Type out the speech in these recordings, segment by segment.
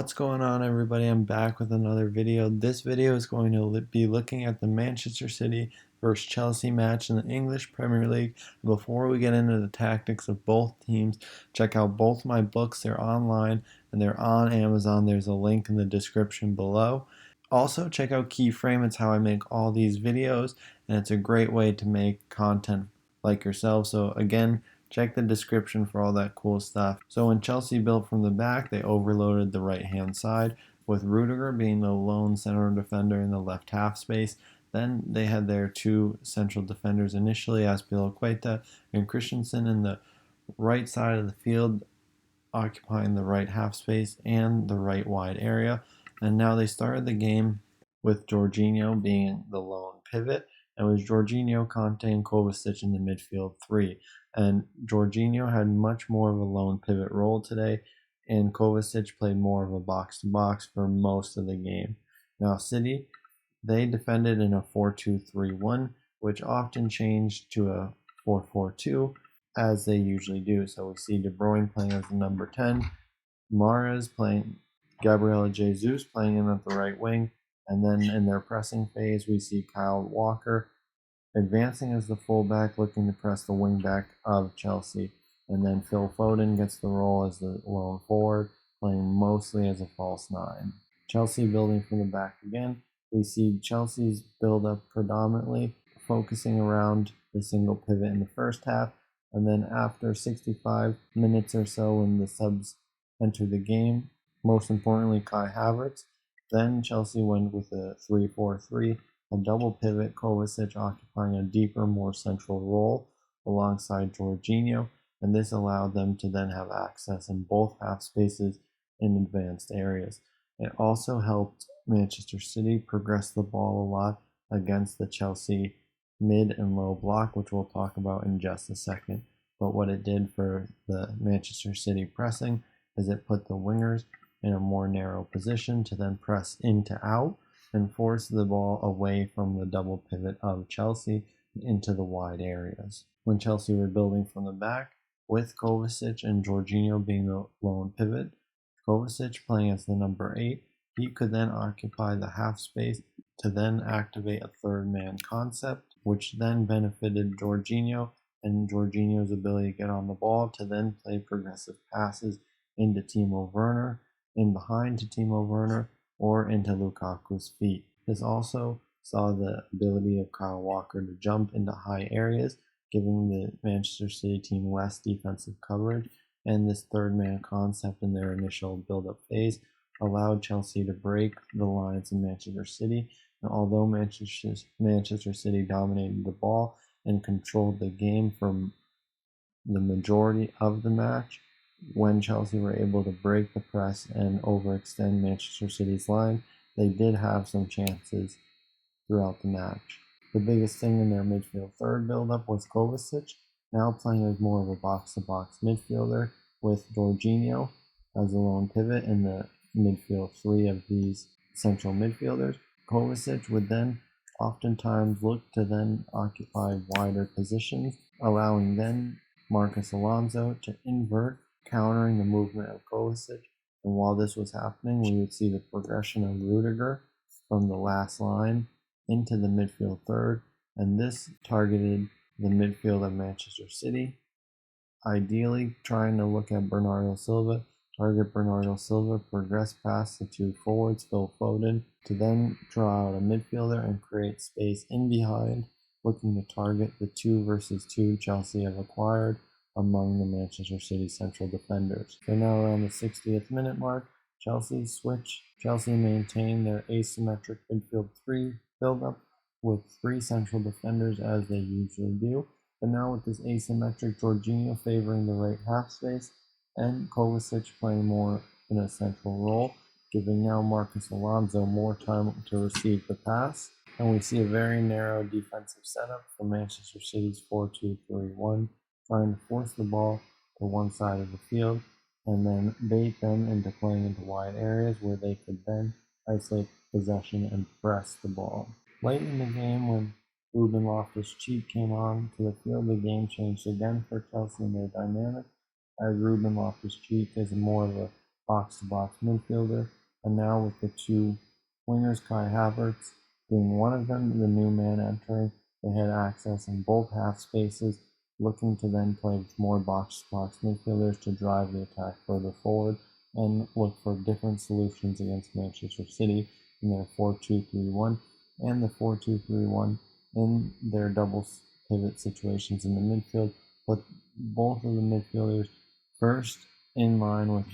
What's going on, everybody? I'm back with another video. This video is going to be looking at the Manchester City versus Chelsea match in the English Premier League. Before we get into the tactics of both teams, check out both my books. They're online and they're on Amazon. There's a link in the description below. Also, check out Keyframe. It's how I make all these videos, and it's a great way to make content like yourself. So again, check the description for all that cool stuff. So when Chelsea built from the back, they overloaded the right-hand side, with Rudiger being the lone center defender in the left half space. Then they had their two central defenders initially, Azpilicueta and Christensen, in the right side of the field, occupying the right half space and the right wide area. And now they started the game with Jorginho being the lone pivot. And it was Jorginho, Conte, and Kovacic in the midfield three. And Jorginho had much more of a lone pivot role today, and Kovacic played more of a box-to-box for most of the game. Now City, they defended in a 4-2-3-1, which often changed to a 4-4-2, as they usually do. So we see De Bruyne playing as the number 10, Mahrez playing, Gabriel Jesus playing in at the right wing, and then in their pressing phase, we see Kyle Walker advancing as the fullback, looking to press the wingback of Chelsea. And then Phil Foden gets the role as the lone forward, playing mostly as a false nine. Chelsea building from the back again. We see Chelsea's build up predominantly focusing around the single pivot in the first half. And then after 65 minutes or so, when the subs enter the game, most importantly Kai Havertz, then Chelsea went with a 3-4-3, a double pivot, Kovacic occupying a deeper, more central role alongside Jorginho, and this allowed them to then have access in both half spaces in advanced areas. It also helped Manchester City progress the ball a lot against the Chelsea mid and low block, which we'll talk about in just a second. But what it did for the Manchester City pressing is it put the wingers in a more narrow position to then press into out and force the ball away from the double pivot of Chelsea into the wide areas. When Chelsea were building from the back, with Kovacic and Jorginho being the lone pivot, Kovacic playing as the number 8, he could then occupy the half space to then activate a third man concept, which then benefited Jorginho and Jorginho's ability to get on the ball to then play progressive passes into Timo Werner, in behind to Timo Werner, or into Lukaku's feet. This also saw the ability of Kyle Walker to jump into high areas, giving the Manchester City team less defensive coverage, and this third man concept in their initial build-up phase allowed Chelsea to break the lines in Manchester City. And although Manchester City dominated the ball and controlled the game from the majority of the match, when Chelsea were able to break the press and overextend Manchester City's line, they did have some chances throughout the match. The biggest thing in their midfield third build-up was Kovacic, now playing as more of a box-to-box midfielder, with Jorginho as a lone pivot in the midfield three of these central midfielders. Kovacic would then oftentimes look to then occupy wider positions, allowing then Marcos Alonso to invert, countering the movement of Kovacic. And while this was happening, we would see the progression of Rudiger from the last line into the midfield third, and this targeted the midfield of Manchester City, ideally trying to look at Bernardo Silva, target Bernardo Silva, progress past the two forwards, Phil Foden, to then draw out a midfielder and create space in behind, looking to target the 2 versus 2 Chelsea have acquired among the Manchester City central defenders. So now around the 60th minute mark, Chelsea maintained their asymmetric midfield 3 build-up with 3 central defenders as they usually do. But now with this asymmetric, Jorginho favoring the right half space and Kovacic playing more in a central role, giving now Marcos Alonso more time to receive the pass. And we see a very narrow defensive setup for Manchester City's 4-2-3-1, trying to force the ball to one side of the field and then bait them into playing into wide areas where they could then isolate possession and press the ball. Late in the game, when Ruben Loftus-Cheek came on to the field, the game changed again for Chelsea in their dynamic, as Ruben Loftus-Cheek is more of a box-to-box midfielder, and now with the two wingers, Kai Havertz being one of them, the new man entering, they had access in both half spaces, looking to then play with more box-to-box midfielders to drive the attack further forward and look for different solutions against Manchester City in their 4-2-3-1 and the 4-2-3-1 in their double pivot situations in the midfield, but both of the midfielders first in line with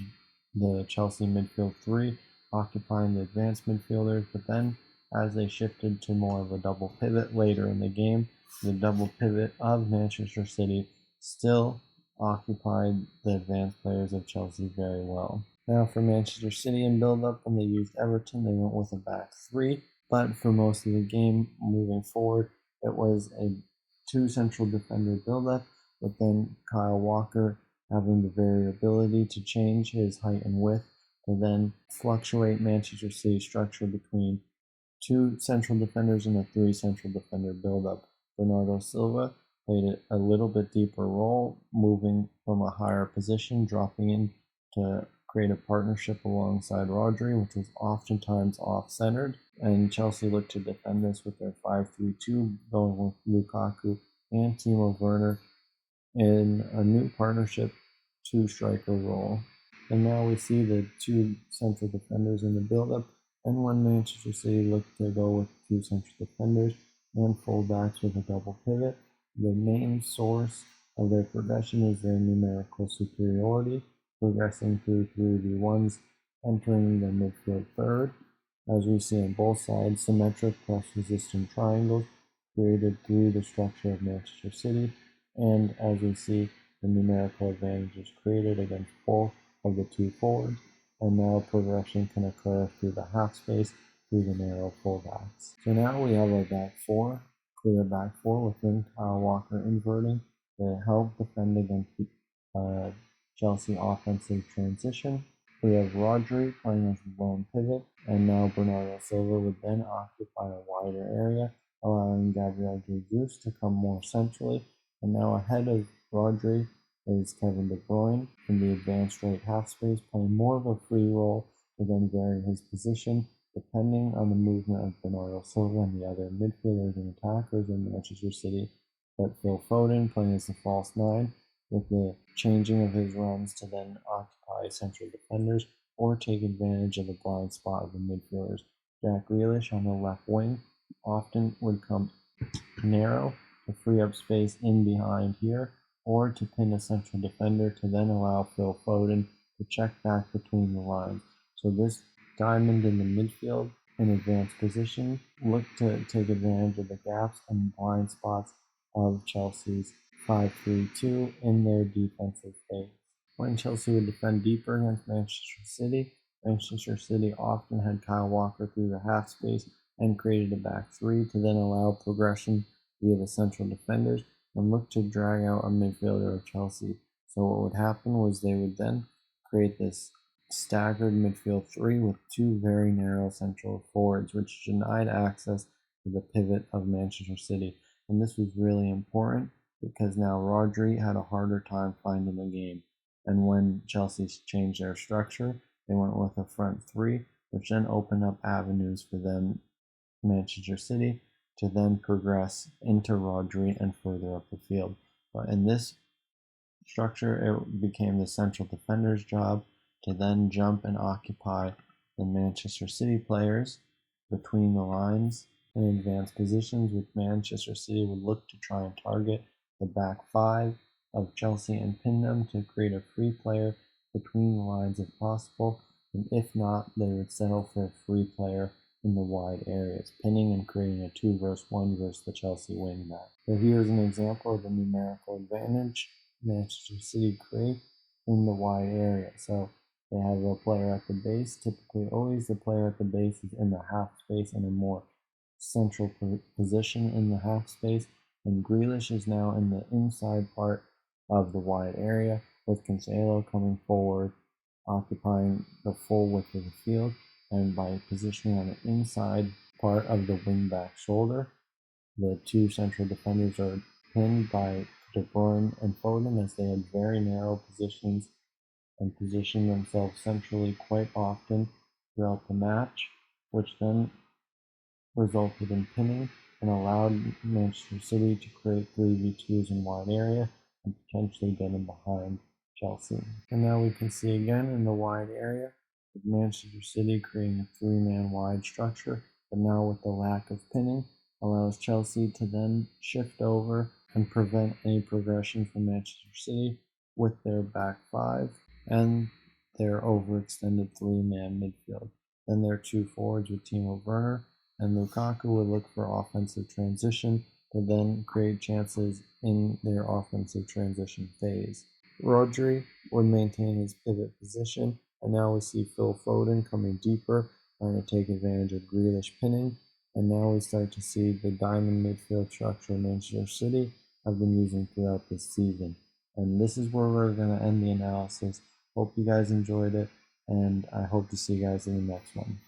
the Chelsea midfield three, occupying the advanced midfielders, but then as they shifted to more of a double pivot later in the game, the double pivot of Manchester City still occupied the advanced players of Chelsea very well. Now for Manchester City in build-up, when they used Everton, they went with a back three, but for most of the game moving forward, it was a two central defender build-up, but then Kyle Walker having the variability to change his height and width to then fluctuate Manchester City's structure between two central defenders and a three central defender build-up. Bernardo Silva played a little bit deeper role, moving from a higher position, dropping in to create a partnership alongside Rodri, which was oftentimes off-centered, and Chelsea looked to defend this with their 5-3-2, going with Lukaku and Timo Werner in a new partnership two-striker role. And now we see the two central defenders in the build-up, and when Manchester City looked to go with two central defenders and fullbacks with a double pivot, the main source of their progression is their numerical superiority, progressing through 3v1s, entering the midfield third. As we see on both sides, symmetric press-resistant triangles created through the structure of Manchester City, and as we see, the numerical advantage is created against both of the two forwards, and now progression can occur through the half space through the narrow fullbacks. So now we have our back four, clear back four within Kyle Walker inverting to help defend against the Chelsea offensive transition. We have Rodri playing as a lone pivot, and now Bernardo Silva would then occupy a wider area, allowing Gabriel Jesus to come more centrally, and now ahead of Rodri is Kevin De Bruyne in the advanced right half space, playing more of a free role to then vary his position depending on the movement of Bernardo Silva and the other midfielders and attackers in Manchester City. But Phil Foden playing as the false nine, with the changing of his runs to then occupy central defenders or take advantage of the blind spot of the midfielders. Jack Grealish on the left wing often would come narrow to free up space in behind here, or to pin a central defender to then allow Phil Foden to check back between the lines. So this diamond in the midfield in advanced position looked to take advantage of the gaps and blind spots of Chelsea's 5-3-2 in their defensive phase. When Chelsea would defend deeper against Manchester City often had Kyle Walker through the half space and created a back three to then allow progression via the central defenders and look to drag out a midfielder of Chelsea. So what would happen was they would then create this staggered midfield three with two very narrow central forwards, which denied access to the pivot of Manchester City. And this was really important because now Rodri had a harder time finding the game. And when Chelsea changed their structure, they went with a front three, which then opened up avenues for them, Manchester City, to then progress into Rodri and further up the field. But in this structure, it became the central defender's job to then jump and occupy the Manchester City players between the lines in advanced positions, which Manchester City would look to try and target the back five of Chelsea and pin them to create a free player between the lines if possible, and if not, they would settle for a free player in the wide areas, pinning and creating a 2-1 versus the Chelsea wingback. So here's an example of the numerical advantage Manchester City create in the wide area. So they have a player at the base. Typically, always the player at the base is in the half space in a more central position in the half space, and Grealish is now in the inside part of the wide area, with Cancelo coming forward, occupying the full width of the field, and by positioning on the inside part of the wingback shoulder, the two central defenders are pinned by De Bruyne and Foden as they had very narrow positions and positioned themselves centrally quite often throughout the match, which then resulted in pinning and allowed Manchester City to create 3v2s in wide area and potentially get in behind Chelsea. And now we can see again in the wide area with Manchester City creating a three-man wide structure, but now with the lack of pinning allows Chelsea to then shift over and prevent any progression from Manchester City with their back five and their overextended three-man midfield. Then their two forwards with Timo Werner and Lukaku would look for offensive transition to then create chances in their offensive transition phase. Rodri would maintain his pivot position, and now we see Phil Foden coming deeper, trying to take advantage of Grealish pinning, and now we start to see the diamond midfield structure Manchester City have been using throughout this season. And this is where we're going to end the analysis. Hope you guys enjoyed it, and I hope to see you guys in the next one.